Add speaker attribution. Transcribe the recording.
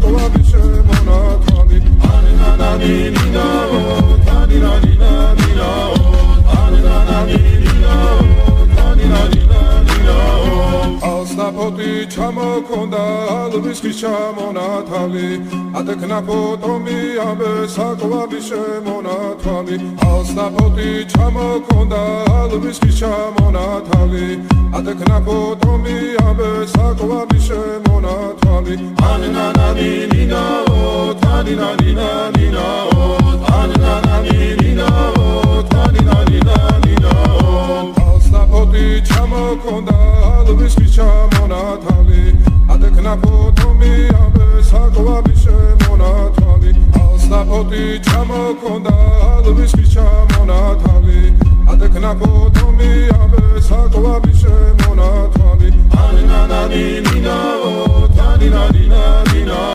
Speaker 1: საკვები შემონათვალი ანანანინინაო თანინანინანინაო ანანანინინაო თანინანინანინაო ალსნაფოთი ჩამოქონდა ალვის ხის ჩამონათალი ადექნა ფოტომი ამე საკვები შემონათვალი ალსნაფოთი ჩამოქონდა ალვის ხის ჩამონათალი ადექნა ფოტომი ამე საკვები შემონათვალი ანანანინინაო თანინანინანინაო ანანანინინაო თანინანინანინაო ალსნაფოთი ჩამოქონდა ალვის ხის ჩამონათალი ადექნა ფოტომი ამე საკვები შემონათვალი ალსნაფოთი ჩამოქონდა ალვის ხის ჩამონათალი ადექნა